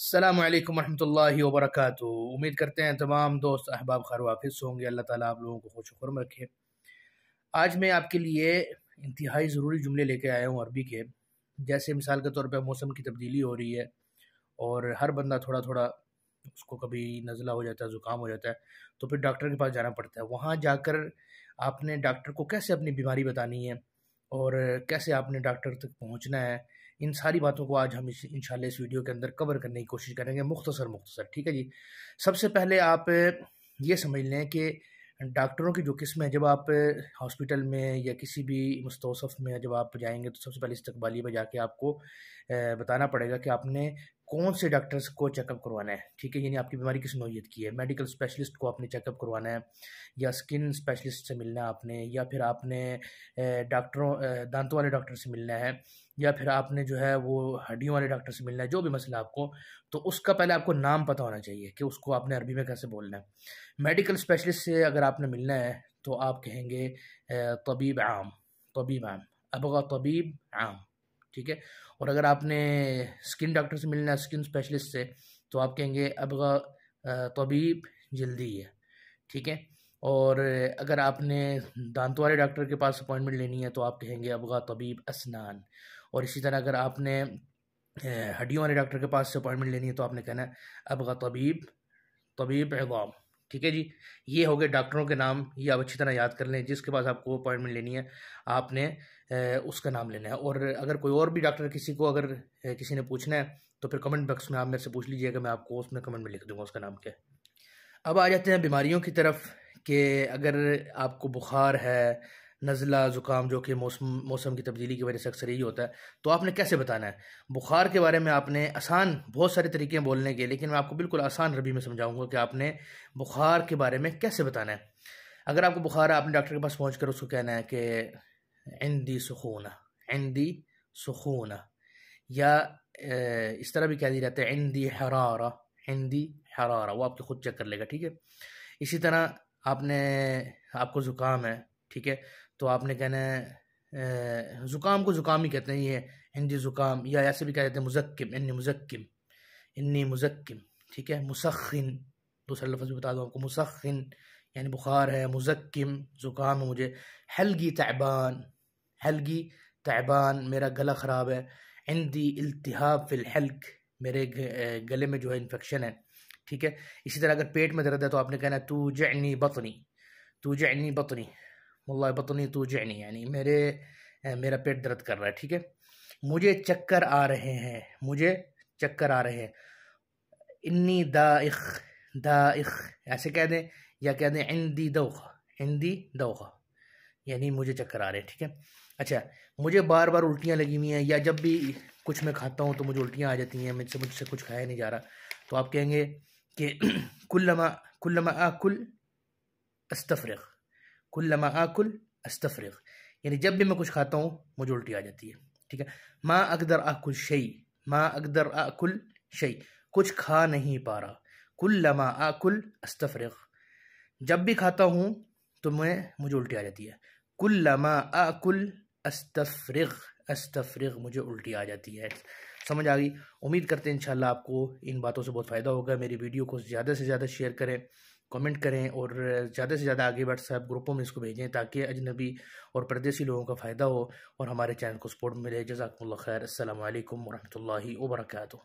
السلام علیکم ورحمۃ اللہ وبرکاتہ۔ امید کرتے ہیں تمام دوست احباب خیر و حافظ ہوں گے۔ اللہ تعالیٰ آپ لوگوں کو خوش و خرم رکھے۔ آج میں آپ کے لیے انتہائی ضروری جملے لے کے آیا ہوں عربی کے، جیسے مثال کے طور پہ موسم کی تبدیلی ہو رہی ہے اور ہر بندہ تھوڑا تھوڑا اس کو کبھی نزلہ ہو جاتا ہے، زکام ہو جاتا ہے، تو پھر ڈاکٹر کے پاس جانا پڑتا ہے۔ وہاں جا کر آپ نے ڈاکٹر کو کیسے اپنی بیماری بتانی ہے اور کیسے آپ نے ڈاکٹر تک پہنچنا ہے، ان ساری باتوں کو آج ہم انشاءاللہ اس ویڈیو کے اندر کور کرنے کی کوشش کریں گے، مختصر ٹھیک ہے جی۔ سب سے پہلے آپ یہ سمجھ لیں کہ ڈاکٹروں کی جو قسم ہے، جب آپ ہاسپٹل میں یا کسی بھی مستوصف میں جب آپ جائیں گے تو سب سے پہلے استقبالیے میں جا کے آپ کو بتانا پڑے گا کہ آپ نے کون سے ڈاکٹرز کو چیک اپ کروانا ہے، ٹھیک ہے، یعنی آپ کی بیماری کس نوعیت کی ہے۔ میڈیکل اسپیشلسٹ کو آپ نے چیک اپ کروانا ہے، یا اسکن اسپیشلسٹ سے ملنا ہے آپ نے، یا پھر آپ نے دانتوں والے ڈاکٹر سے ملنا ہے، یا پھر آپ نے جو ہے وہ ہڈیوں والے ڈاکٹر سے ملنا ہے، جو بھی مسئلہ آپ کو، تو اس کا پہلے آپ کو نام پتہ ہونا چاہیے کہ اس کو آپ نے عربی میں کیسے بولنا ہے۔ میڈیکل اسپیشلسٹ سے اگر آپ نے ملنا ہے تو آپ کہیں گے طبیب عام، ابغى طبیب عام، ٹھیک ہے۔ اور اگر آپ نے اسکن ڈاکٹر سے ملنا ہے، اسکن اسپیشلسٹ سے، تو آپ کہیں گے ابغى طبیب جلدی ہے، ٹھیک ہے۔ اور اگر آپ نے دانتوں والے ڈاکٹر کے پاس اپوائنٹمنٹ لینی ہے تو آپ کہیں گے ابغى طبیب اسنان۔ اور اسی طرح اگر آپ نے ہڈیوں والے ڈاکٹر کے پاس سے اپوائنٹمنٹ لینی ہے تو آپ نے کہنا ہے ابغى طبیب عظام، ٹھیک ہے جی۔ یہ ہو گئے ڈاکٹروں کے نام، یہ آپ اچھی طرح یاد کر لیں۔ جس کے پاس آپ کو اپوائنٹمنٹ لینی ہے آپ نے اس کا نام لینا ہے۔ اور اگر کوئی اور بھی ڈاکٹر اگر کسی نے پوچھنا ہے تو پھر کمنٹ باکس میں آپ میرے سے پوچھ لیجئے گا، میں آپ کو اس میں کمنٹ میں لکھ دوں گا اس کا نام کیا ہے۔ اب آ جاتے ہیں بیماریوں کی طرف، کہ اگر آپ کو بخار ہے، نزلہ زکام، جو کہ موسم کی تبدیلی کی وجہ سے اکثر یہی ہوتا ہے، تو آپ نے کیسے بتانا ہے بخار کے بارے میں۔ آپ نے آسان بہت سارے طریقے ہیں بولنے کے، لیکن میں آپ کو بالکل آسان عربی میں سمجھاؤں گا کہ آپ نے بخار کے بارے میں کیسے بتانا ہے۔ اگر آپ کو بخار ہے، آپ نے ڈاکٹر کے پاس پہنچ کر اس کو کہنا ہے کہ عندي سخونہ، یا اس طرح بھی کہہ دی جاتا ہے عندي حرارہ، وہ آپ کے خود چیک کر لے گا، ٹھیک ہے۔ اسی طرح آپ کو زکام ہے، ٹھیک ہے، تو آپ نے کہنا ہے زکام کو زکام ہی کہتے ہیں، یہ عندي زکام، یا ایسے بھی کہہ دیتے ہیں مزکم، انی مزکم، ٹھیک ہے۔ مسخن، دوسرا لفظ بھی بتا دوں آپ کو، مسخن یعنی بخار ہے، مزکم زکام ہے مجھے، حلقی تعبان میرا گلا خراب ہے، عندي التهاب في الحلق میرے گلے میں جو ہے انفیکشن ہے، ٹھیک ہے۔ اسی طرح اگر پیٹ میں درد ہے تو آپ نے کہنا ہے توجعنی بطنی واللہ بطنی توجعنی، یعنی میرا پیٹ درد کر رہا ہے، ٹھیک ہے۔ مجھے چکر آ رہے ہیں، انی دائخ ایسے کہہ دیں، یا کہہ دیں عندي دوخہ یعنی مجھے چکر آ رہے ہیں، ٹھیک ہے۔ اچھا، مجھے بار بار الٹیاں لگی ہوئی ہیں، یا جب بھی کچھ میں کھاتا ہوں تو مجھے الٹیاں آ جاتی ہیں، مجھ سے کچھ کھایا نہیں جا رہا، تو آپ کہیں گے کہ کلما آکل استفرغ، یعنی جب بھی میں کچھ کھاتا ہوں مجھے الٹی آ جاتی ہے، ٹھیک ہے۔ ما اقدر آکل شیء کچھ کھا نہیں پا رہا، کلما آکل استفرغ جب بھی کھاتا ہوں تو مجھے الٹی آ جاتی ہے، کلما آکل استفرغ مجھے الٹی آ جاتی ہے۔ سمجھ آ گئی؟ امید کرتے ہیں انشاءاللہ آپ کو ان باتوں سے بہت فائدہ ہوگا۔ میری ویڈیو کو زیادہ سے زیادہ شیئر کریں، کمنٹ کریں، اور زیادہ سے زیادہ آگے واٹس ایپ گروپوں میں اس کو بھیجیں تاکہ اجنبی اور پردیسی لوگوں کا فائدہ ہو اور ہمارے چینل کو سپورٹ ملے۔ جزاکم اللہ خیر۔ السلام علیکم ورحمۃ اللہ وبرکاتہ۔